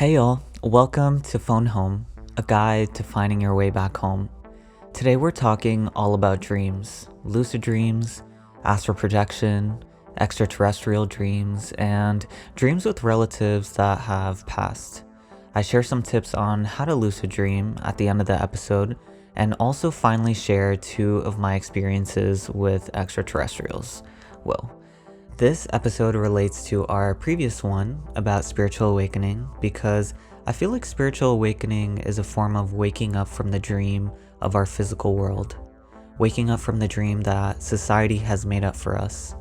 Hey y'all, welcome to Phone Home, a guide to finding your way back home. Today we're talking all about dreams, lucid dreams, astral projection, extraterrestrial dreams, and dreams with relatives that have passed. I share some tips on how to lucid dream at the end of the episode, and also finally share two of my experiences with extraterrestrials. Whoa. This episode relates to our previous one about spiritual awakening because I feel like spiritual awakening is a form of waking up from the dream of our physical world, waking up from the dream that society has made up for us.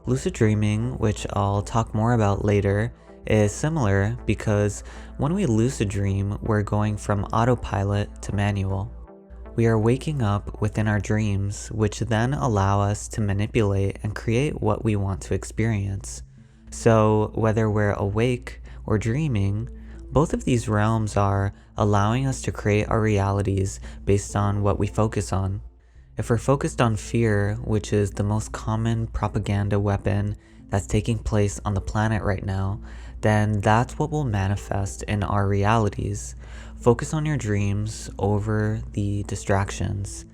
Lucid dreaming, which I'll talk more about later, is similar because when we lucid dream, we're going from autopilot to manual. We are waking up within our dreams, which then allow us to manipulate and create what we want to experience. So, whether we're awake or dreaming, both of these realms are allowing us to create our realities based on what we focus on. If we're focused on fear, which is the most common propaganda weapon that's taking place on the planet right now, then that's what will manifest in our realities. Focus on your dreams over the distractions.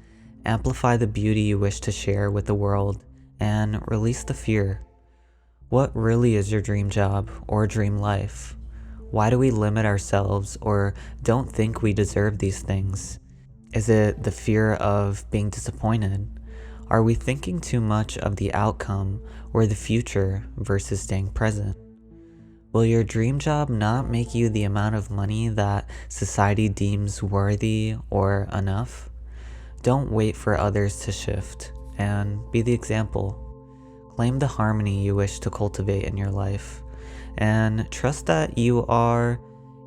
Amplify the beauty you wish to share with the world, and release the fear. What really is your dream job or dream life? Why do we limit ourselves or don't think we deserve these things? Is it the fear of being disappointed? Are we thinking too much of the outcome or the future versus staying present? Will your dream job not make you the amount of money that society deems worthy or enough? Don't wait for others to shift and be the example. Claim the harmony you wish to cultivate in your life and trust that you are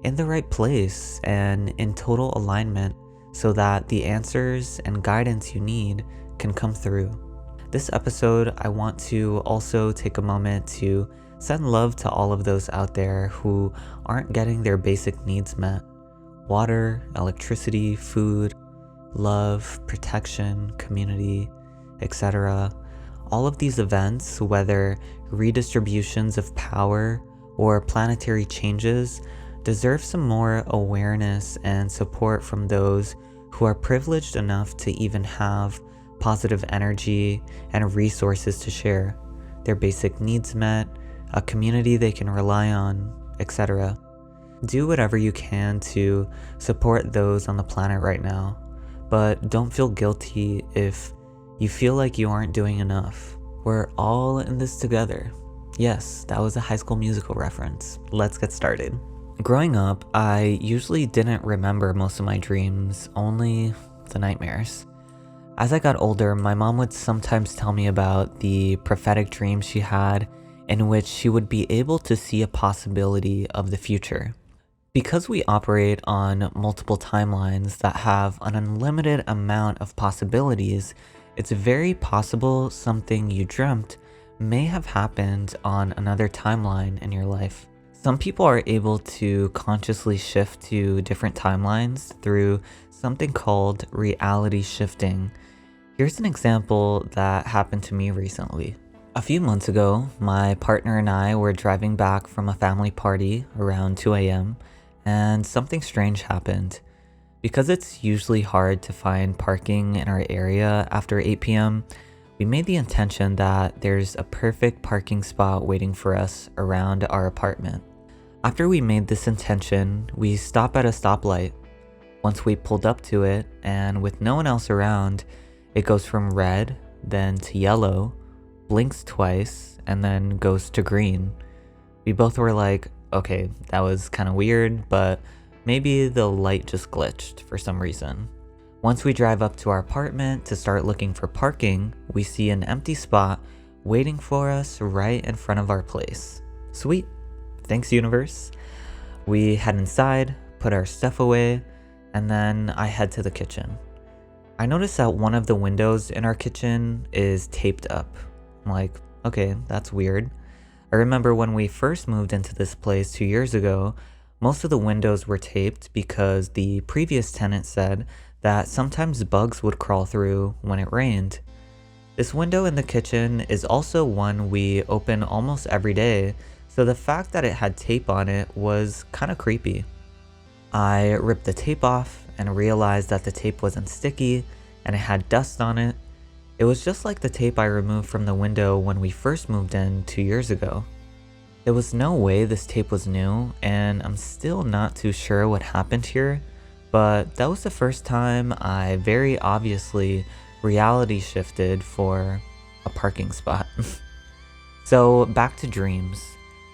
in the right place and in total alignment so that the answers and guidance you need can come through. This episode, I want to also take a moment to send love to all of those out there who aren't getting their basic needs met. Water, electricity, food, love, protection, community, etc. All of these events, whether redistributions of power or planetary changes, deserve some more awareness and support from those who are privileged enough to even have positive energy and resources to share, their basic needs met, a community they can rely on, etc. Do whatever you can to support those on the planet right now, but don't feel guilty if you feel like you aren't doing enough. We're all in this together. Yes, that was a High School Musical reference. Let's get started. Growing up, I usually didn't remember most of my dreams, only the nightmares. As I got older, my mom would sometimes tell me about the prophetic dreams she had in which she would be able to see a possibility of the future. Because we operate on multiple timelines that have an unlimited amount of possibilities, it's very possible something you dreamt may have happened on another timeline in your life. Some people are able to consciously shift to different timelines through something called reality shifting. Here's an example that happened to me recently. A few months ago, my partner and I were driving back from a family party around 2 a.m. and something strange happened. Because it's usually hard to find parking in our area after 8 p.m., we made the intention that there's a perfect parking spot waiting for us around our apartment. After we made this intention, we stopped at a stoplight. Once we pulled up to it, and with no one else around, it goes from red, then to yellow, blinks twice, and then goes to green. We both were like, okay, that was kind of weird, but maybe the light just glitched for some reason. Once we drive up to our apartment to start looking for parking, we see an empty spot waiting for us right in front of our place. Sweet. Thanks, universe. We head inside, put our stuff away, and then I head to the kitchen. I noticed that one of the windows in our kitchen is taped up. I'm like, okay, that's weird. I remember when we first moved into this place 2 years ago, most of the windows were taped because the previous tenant said that sometimes bugs would crawl through when it rained. This window in the kitchen is also one we open almost every day, So the fact that it had tape on it was kind of creepy. I ripped the tape off and realized that the tape wasn't sticky and it had dust on it. It was just like the tape I removed from the window when we first moved in 2 years ago. There was no way this tape was new, and I'm still not too sure what happened here, but that was the first time I very obviously reality shifted for a parking spot. So back to dreams.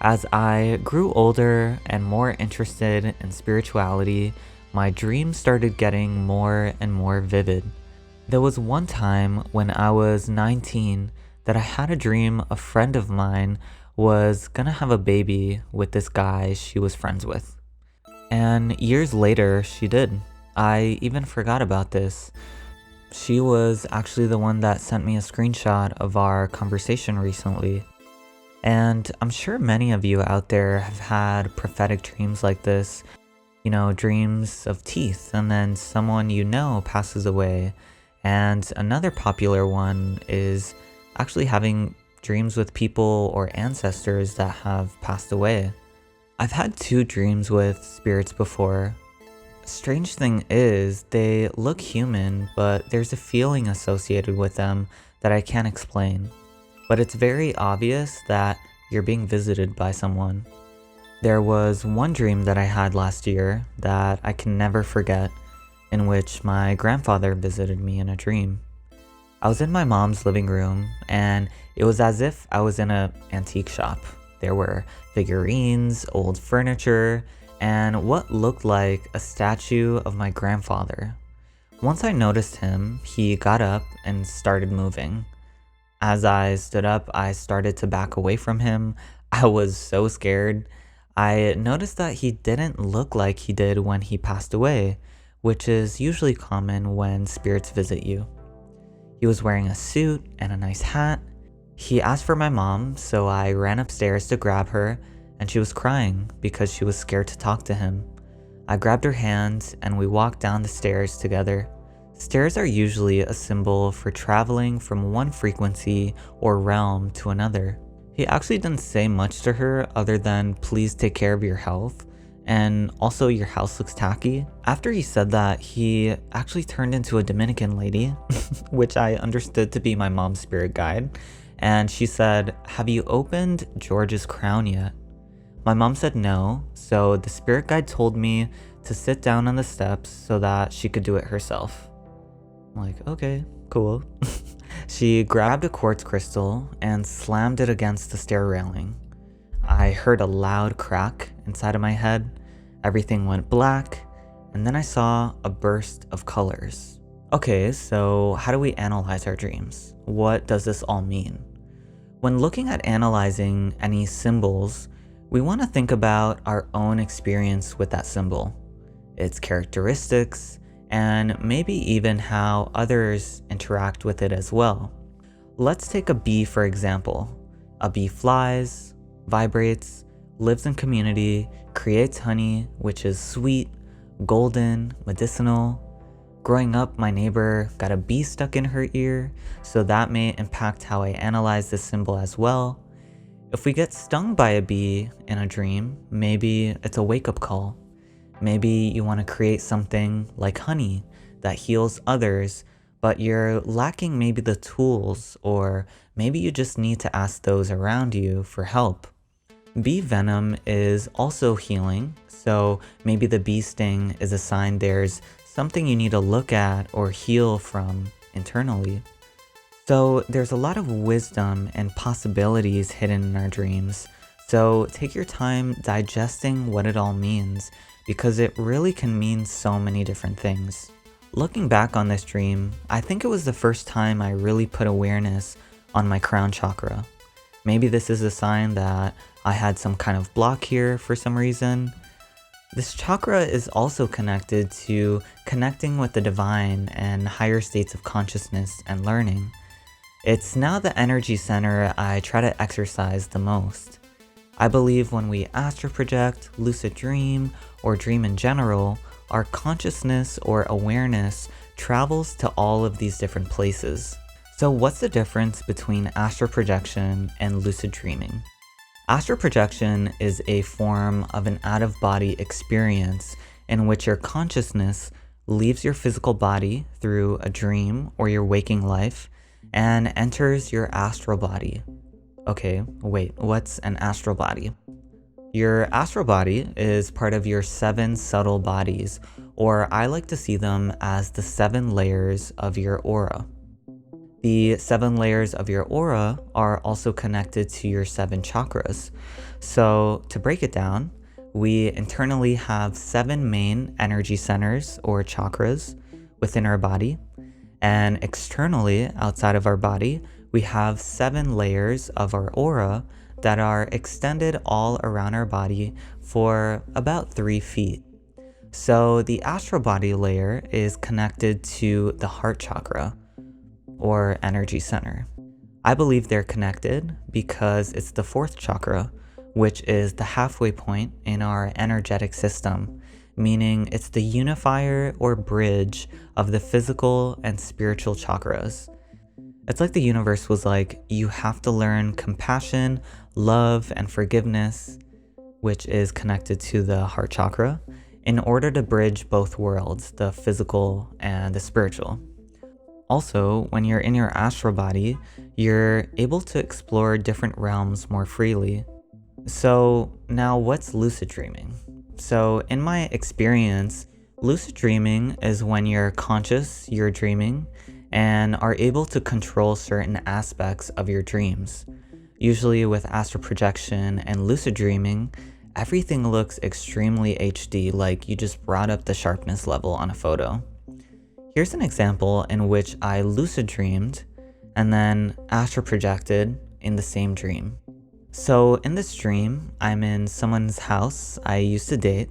As I grew older and more interested in spirituality, my dreams started getting more and more vivid. There was one time when I was 19 that I had a dream a friend of mine was gonna have a baby with this guy she was friends with. And years later, she did. I even forgot about this. She was actually the one that sent me a screenshot of our conversation recently. And I'm sure many of you out there have had prophetic dreams like this. You know, dreams of teeth, and then someone you know passes away. And another popular one is actually having dreams with people or ancestors that have passed away. I've had 2 dreams with spirits before. Strange thing is, they look human, but there's a feeling associated with them that I can't explain. But it's very obvious that you're being visited by someone. There was one dream that I had last year that I can never forget, in which my grandfather visited me in a dream. I was in my mom's living room, and it was as if I was in an antique shop. There were figurines, old furniture, and what looked like a statue of my grandfather. Once I noticed him, he got up and started moving. As I stood up, I started to back away from him. I was so scared. I noticed that he didn't look like he did when he passed away, which is usually common when spirits visit you. He was wearing a suit and a nice hat. He asked for my mom, so I ran upstairs to grab her, and she was crying because she was scared to talk to him. I grabbed her hand and we walked down the stairs together. Stairs are usually a symbol for traveling from one frequency or realm to another. He actually didn't say much to her other than please take care of your health, and also your house looks tacky. After he said that, he actually turned into a Dominican lady, which I understood to be my mom's spirit guide, and she said, "Have you opened George's crown yet?" My mom said no, so the spirit guide told me to sit down on the steps so that she could do it herself. I'm like, okay, cool. She grabbed a quartz crystal and slammed it against the stair railing. I heard a loud crack inside of my head. Everything went black, and then I saw a burst of colors. Okay, so how do we analyze our dreams? What does this all mean? When looking at analyzing any symbols, we want to think about our own experience with that symbol, its characteristics, and maybe even how others interact with it as well. Let's take a bee for example. A bee flies, vibrates, lives in community, creates honey, which is sweet, golden, medicinal. Growing up, my neighbor got a bee stuck in her ear, so that may impact how I analyze this symbol as well. If we get stung by a bee in a dream, maybe it's a wake-up call. Maybe you want to create something like honey that heals others, but you're lacking maybe the tools, or maybe you just need to ask those around you for help. Bee venom is also healing, so maybe the bee sting is a sign there's something you need to look at or heal from internally. So there's a lot of wisdom and possibilities hidden in our dreams, so take your time digesting what it all means, because it really can mean so many different things. Looking back on this dream, I think it was the first time I really put awareness on my crown chakra. Maybe this is a sign that I had some kind of block here for some reason. This chakra is also connected to connecting with the divine and higher states of consciousness and learning. It's now the energy center I try to exercise the most. I believe when we astral project, lucid dream, or dream in general, our consciousness or awareness travels to all of these different places. So what's the difference between astral projection and lucid dreaming? Astral projection is a form of an out-of-body experience in which your consciousness leaves your physical body through a dream or your waking life and enters your astral body. Okay, wait, what's an astral body? Your astral body is part of your 7 subtle bodies, or I like to see them as the 7 layers of your aura. The 7 layers of your aura are also connected to your 7 chakras. So to break it down, we internally have 7 main energy centers or chakras within our body. And externally, outside of our body, we have 7 layers of our aura that are extended all around our body for about 3 feet. So the astral body layer is connected to the heart chakra, or energy center. I believe they're connected because it's the 4th chakra, which is the halfway point in our energetic system, meaning it's the unifier or bridge of the physical and spiritual chakras. It's like the universe was like, you have to learn compassion, love, and forgiveness, which is connected to the heart chakra, in order to bridge both worlds, the physical and the spiritual. Also, when you're in your astral body, you're able to explore different realms more freely. So now what's lucid dreaming? So in my experience, lucid dreaming is when you're conscious, you're dreaming, and are able to control certain aspects of your dreams. Usually with astral projection and lucid dreaming, everything looks extremely HD, like you just brought up the sharpness level on a photo. Here's an example in which I lucid dreamed and then astral projected in the same dream. So in this dream, I'm in someone's house I used to date.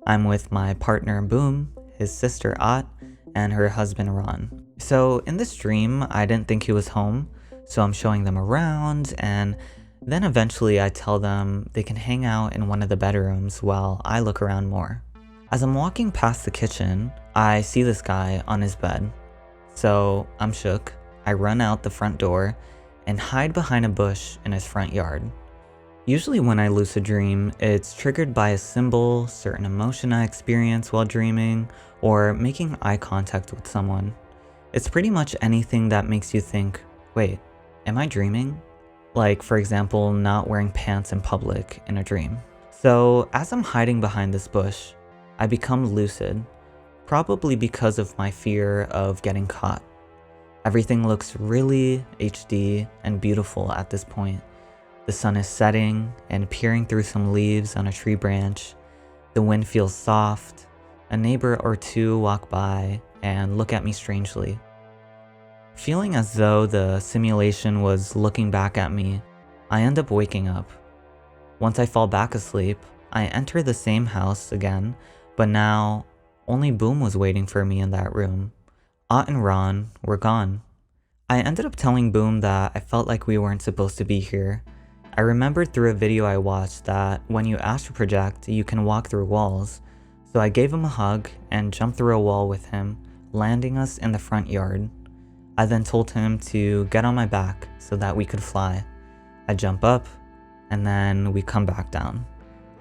I'm with my partner Boom, his sister At, and her husband Ron. So in this dream, I didn't think he was home, so I'm showing them around, and then eventually I tell them they can hang out in one of the bedrooms while I look around more. As I'm walking past the kitchen, I see this guy on his bed. So I'm shook. I run out the front door and hide behind a bush in his front yard. Usually when I lucid dream, it's triggered by a symbol, certain emotion I experience while dreaming, or making eye contact with someone. It's pretty much anything that makes you think, wait, am I dreaming? Like, for example, not wearing pants in public in a dream. So as I'm hiding behind this bush, I become lucid, probably because of my fear of getting caught. Everything looks really HD and beautiful at this point. The sun is setting and peering through some leaves on a tree branch. The wind feels soft. A neighbor or two walk by and look at me strangely. Feeling as though the simulation was looking back at me, I end up waking up. Once I fall back asleep, I enter the same house again, but now only Boom was waiting for me in that room. Ott and Ron were gone. I ended up telling Boom that I felt like we weren't supposed to be here. I remembered through a video I watched that when you astral project, you can walk through walls. So I gave him a hug and jumped through a wall with him, landing us in the front yard. I then told him to get on my back so that we could fly. I jump up, and then we come back down.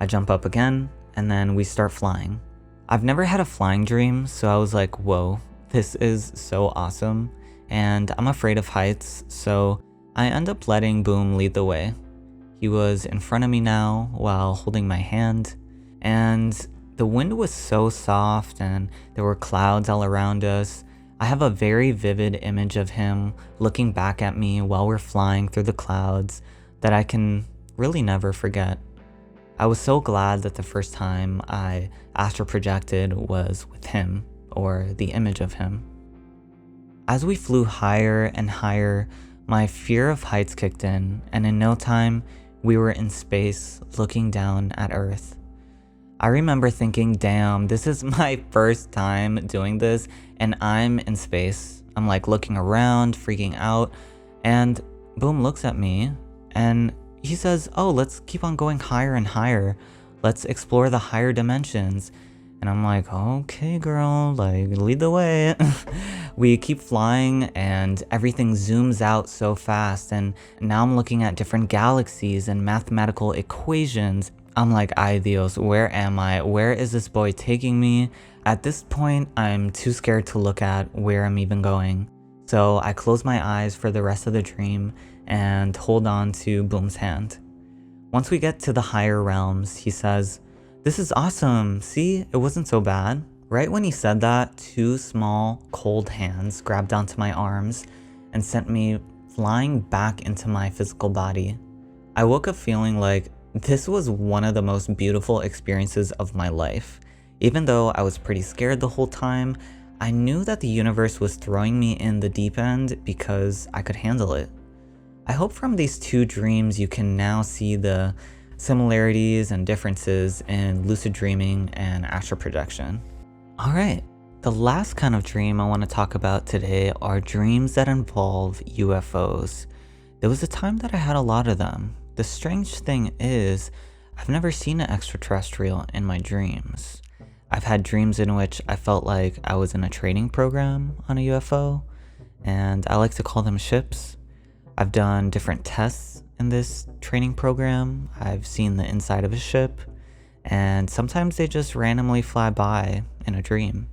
I jump up again, and then we start flying. I've never had a flying dream, so I was like, whoa, this is so awesome. And I'm afraid of heights, so I end up letting Boom lead the way. He was in front of me now while holding my hand, and the wind was so soft and there were clouds all around us. I have a very vivid image of him looking back at me while we're flying through the clouds that I can really never forget. I was so glad that the first time I astral projected was with him, or the image of him. As we flew higher and higher, my fear of heights kicked in, and in no time, we were in space looking down at Earth. I remember thinking, damn, this is my first time doing this, and I'm in space. I'm like looking around, freaking out, and Boom looks at me, and he says, oh, let's keep on going higher and higher. Let's explore the higher dimensions. And I'm like, okay, girl, like, lead the way. We keep flying and everything zooms out so fast, and now I'm looking at different galaxies and mathematical equations. I'm like, ay Dios, where am I? Where is this boy taking me? At this point, I'm too scared to look at where I'm even going. So I close my eyes for the rest of the dream and hold on to Boom's hand. Once we get to the higher realms, he says, "This is awesome. See, it wasn't so bad." Right when he said that, two small, cold hands grabbed onto my arms and sent me flying back into my physical body. I woke up feeling like this was one of the most beautiful experiences of my life. Even though I was pretty scared the whole time, I knew that the universe was throwing me in the deep end because I could handle it. I hope from these two dreams you can now see the similarities and differences in lucid dreaming and astral projection. Alright, the last kind of dream I want to talk about today are dreams that involve UFOs. There was a time that I had a lot of them. The strange thing is, I've never seen an extraterrestrial in my dreams. I've had dreams in which I felt like I was in a training program on a UFO, and I like to call them ships. I've done different tests in this training program. I've seen the inside of a ship, and sometimes they just randomly fly by in a dream.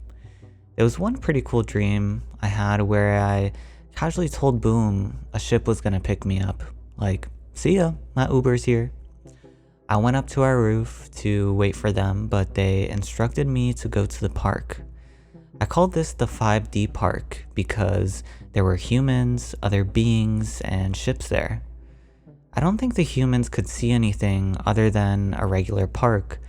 There was one pretty cool dream I had where I casually told Boom a ship was gonna pick me up. Like, see ya, my Uber's here. I went up to our roof to wait for them, but they instructed me to go to the park. I called this the 5D park because there were humans, other beings, and ships there. I don't think the humans could see anything other than a regular park,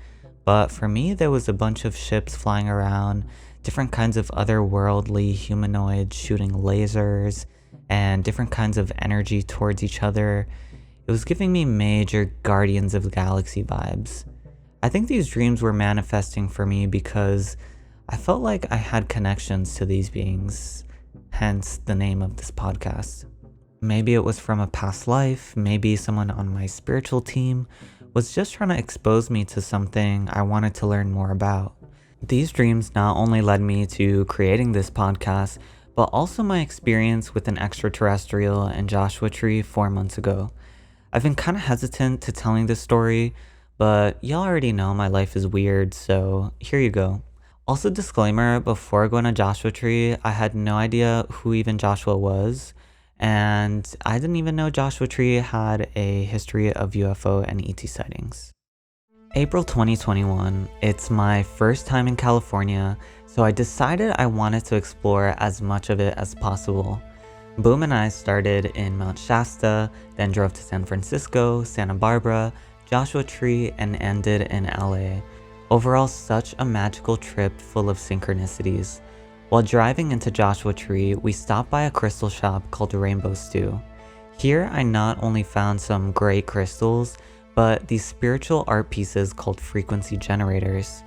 but for me there was a bunch of ships flying around, different kinds of otherworldly humanoids shooting lasers, and different kinds of energy towards each other. It was giving me major Guardians of the Galaxy vibes. I think these dreams were manifesting for me because I felt like I had connections to these beings, hence the name of this podcast. Maybe it was from a past life, maybe someone on my spiritual team was just trying to expose me to something I wanted to learn more about. These dreams not only led me to creating this podcast, but also my experience with an extraterrestrial and Joshua Tree 4 months ago. I've been kind of hesitant to telling this story, but y'all already know my life is weird, so here you go. Also, disclaimer, before going to Joshua Tree, I had no idea who even Joshua was, and I didn't even know Joshua Tree had a history of UFO and ET sightings. April 2021, it's my first time in California, so I decided I wanted to explore as much of it as possible. Boom and I started in Mount Shasta, then drove to San Francisco, Santa Barbara, Joshua Tree, and ended in LA. Overall, such a magical trip full of synchronicities. While driving into Joshua Tree, we stopped by a crystal shop called Rainbow Stew. Here, I not only found some great crystals, but these spiritual art pieces called frequency generators.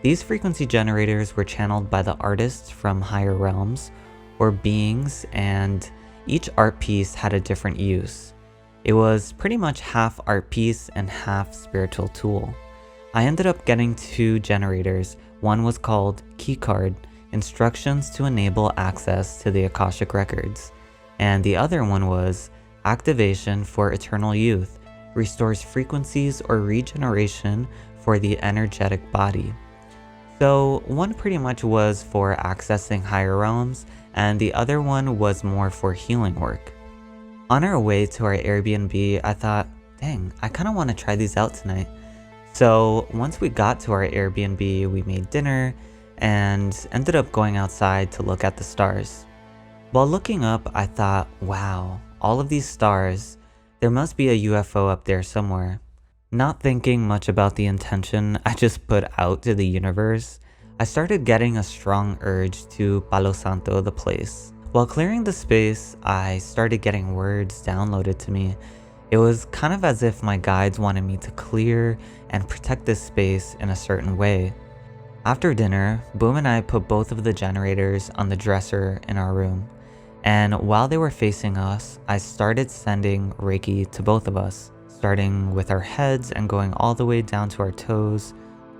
These frequency generators were channeled by the artists from higher realms, or beings, and each art piece had a different use. It was pretty much half art piece and half spiritual tool. I ended up getting 2 generators. One was called Keycard, instructions to enable access to the Akashic Records, and the other one was Activation for Eternal Youth, restores frequencies or regeneration for the energetic body. So one pretty much was for accessing higher realms, and the other one was more for healing work. On our way to our Airbnb, I thought, dang, I kind of want to try these out tonight. So once we got to our Airbnb, we made dinner and ended up going outside to look at the stars. While looking up, I thought, wow, all of these stars, there must be a UFO up there somewhere. Not thinking much about the intention I just put out to the universe, I started getting a strong urge to Palo Santo the place. While clearing the space, I started getting words downloaded to me. It was kind of as if my guides wanted me to clear and protect this space in a certain way. After dinner, Boom and I put both of the generators on the dresser in our room. And while they were facing us, I started sending Reiki to both of us, starting with our heads and going all the way down to our toes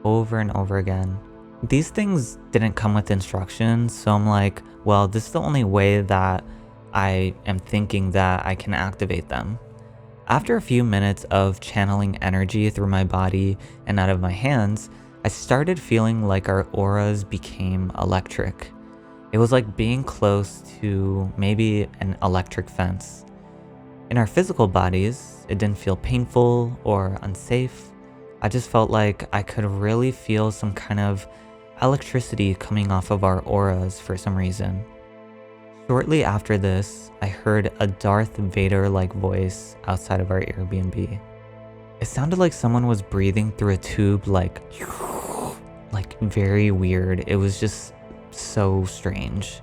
over and over again. These things didn't come with instructions, so I'm like, well, this is the only way that I am thinking that I can activate them. After a few minutes of channeling energy through my body and out of my hands, I started feeling like our auras became electric. It was like being close to maybe an electric fence. In our physical bodies, it didn't feel painful or unsafe. I just felt like I could really feel some kind of electricity coming off of our auras for some reason. Shortly after this, I heard a Darth Vader-like voice outside of our Airbnb. It sounded like someone was breathing through a tube like very weird. It was just so strange.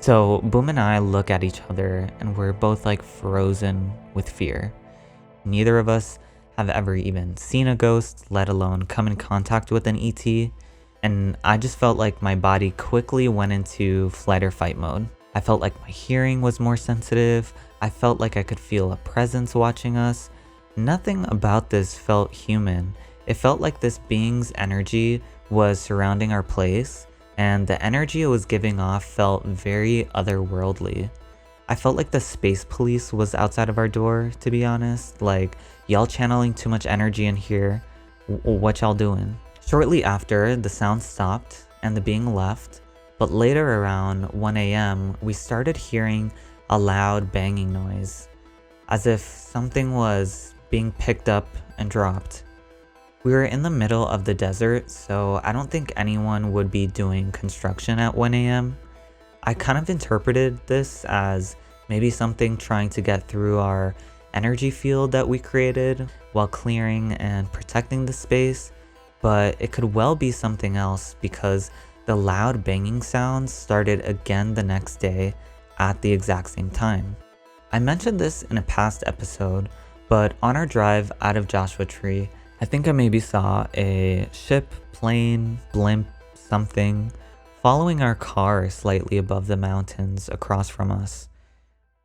So Boom and I look at each other and we're both like frozen with fear. Neither of us have ever even seen a ghost, let alone come in contact with an ET. And I just felt like my body quickly went into flight or fight mode. I felt like my hearing was more sensitive. I felt like I could feel a presence watching us. Nothing about this felt human. It felt like this being's energy was surrounding our place, and the energy it was giving off felt very otherworldly. I felt like the space police was outside of our door, to be honest. Like, y'all channeling too much energy in here. What y'all doing? Shortly after, the sound stopped and the being left. But later around 1 a.m., we started hearing a loud banging noise, as if something was being picked up and dropped. We were in the middle of the desert, so I don't think anyone would be doing construction at 1 a.m. I kind of interpreted this as maybe something trying to get through our energy field that we created while clearing and protecting the space, but it could well be something else because the loud banging sounds started again the next day at the exact same time. I mentioned this in a past episode, but on our drive out of Joshua Tree, I think I maybe saw a ship, plane, blimp, something following our car slightly above the mountains across from us.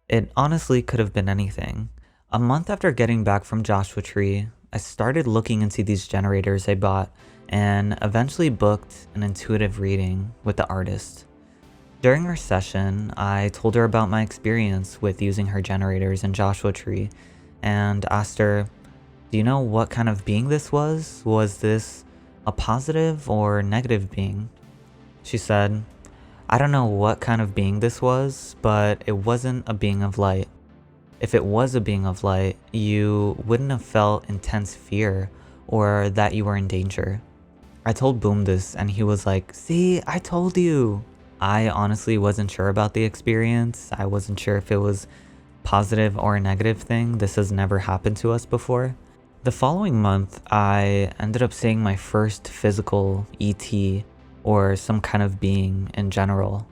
It honestly could have been anything. A month after getting back from Joshua Tree, I started looking into these generators I bought and eventually booked an intuitive reading with the artist. During our session, I told her about my experience with using her generators in Joshua Tree and asked her, do you know what kind of being this was? Was this a positive or negative being? She said, I don't know what kind of being this was, but it wasn't a being of light. If it was a being of light, you wouldn't have felt intense fear or that you were in danger. I told Boom this and he was like, see, I told you. I honestly wasn't sure about the experience. I wasn't sure if it was positive or a negative thing. This has never happened to us before. The following month, I ended up seeing my first physical ET or some kind of being in general.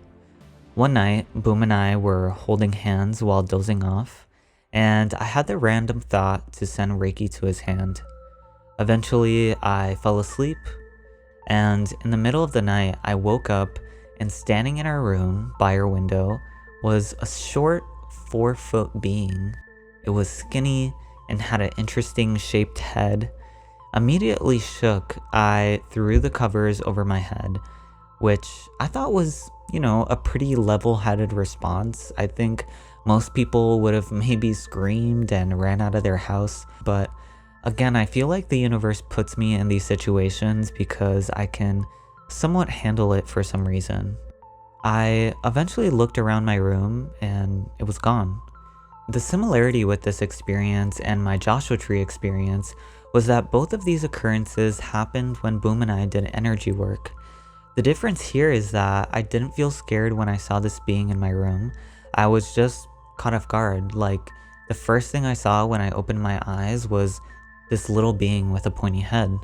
One night, Boom and I were holding hands while dozing off, and I had the random thought to send Reiki to his hand. Eventually, I fell asleep, and in the middle of the night, I woke up and standing in our room by our window was a short 4-foot being. It was skinny and had an interesting shaped head. Immediately shook, I threw the covers over my head, which I thought was, a pretty level-headed response. I think most people would have maybe screamed and ran out of their house, but again, I feel like the universe puts me in these situations because I can somewhat handle it for some reason. I eventually looked around my room and it was gone. The similarity with this experience and my Joshua Tree experience was that both of these occurrences happened when Boom and I did energy work. The difference here is that I didn't feel scared when I saw this being in my room. I was just caught off guard. Like, the first thing I saw when I opened my eyes was this little being with a pointy head.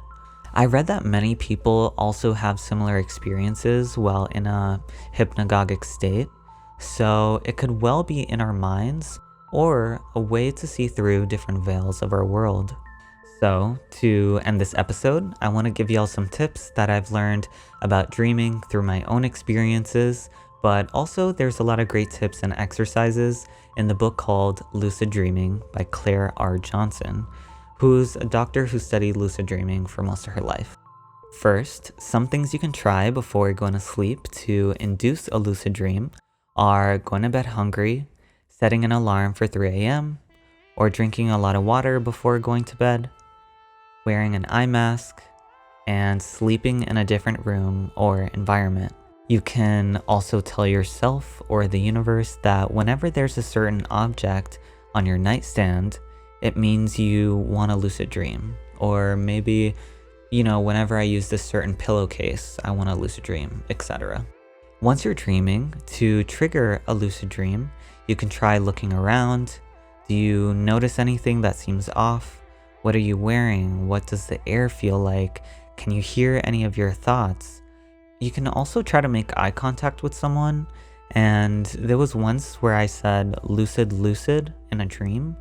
I read that many people also have similar experiences while in a hypnagogic state, so it could well be in our minds or a way to see through different veils of our world. So, to end this episode, I want to give y'all some tips that I've learned about dreaming through my own experiences, but also there's a lot of great tips and exercises in the book called Lucid Dreaming by Claire R. Johnson, who's a doctor who studied lucid dreaming for most of her life. First, some things you can try before going to sleep to induce a lucid dream are going to bed hungry, setting an alarm for 3 a.m., or drinking a lot of water before going to bed, wearing an eye mask, and sleeping in a different room or environment. You can also tell yourself or the universe that whenever there's a certain object on your nightstand, it means you want a lucid dream. Or maybe, whenever I use this certain pillowcase, I want a lucid dream, etc. Once you're dreaming, to trigger a lucid dream, you can try looking around. Do you notice anything that seems off? What are you wearing? What does the air feel like? Can you hear any of your thoughts? You can also try to make eye contact with someone, and there was once where I said lucid in a dream,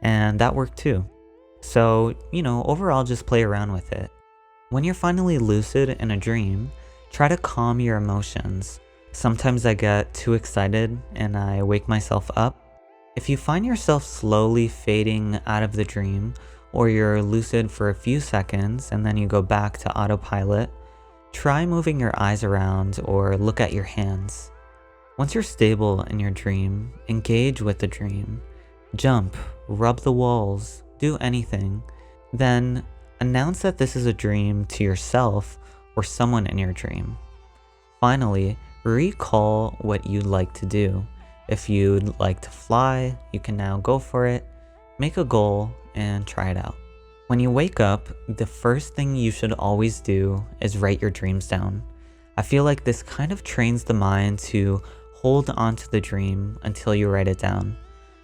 and that worked too. So, overall just play around with it. When you're finally lucid in a dream, try to calm your emotions. Sometimes I get too excited and I wake myself up. If you find yourself slowly fading out of the dream, or you're lucid for a few seconds and then you go back to autopilot, try moving your eyes around or look at your hands. Once you're stable in your dream, engage with the dream. Jump, rub the walls, do anything. Then announce that this is a dream to yourself or someone in your dream. Finally, recall what you'd like to do. If you'd like to fly, you can now go for it. Make a goal and try it out. When you wake up, the first thing you should always do is write your dreams down. I feel like this kind of trains the mind to hold on to the dream until you write it down.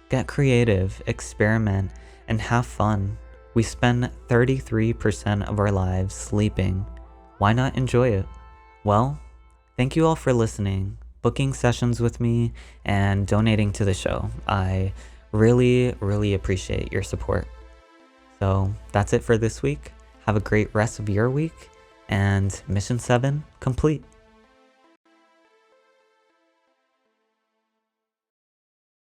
Get creative, experiment, and have fun. We spend 33% of our lives sleeping. Why not enjoy it? Well, thank you all for listening, booking sessions with me, and donating to the show. I really, really appreciate your support. So that's it for this week. Have a great rest of your week, and Mission 7 complete.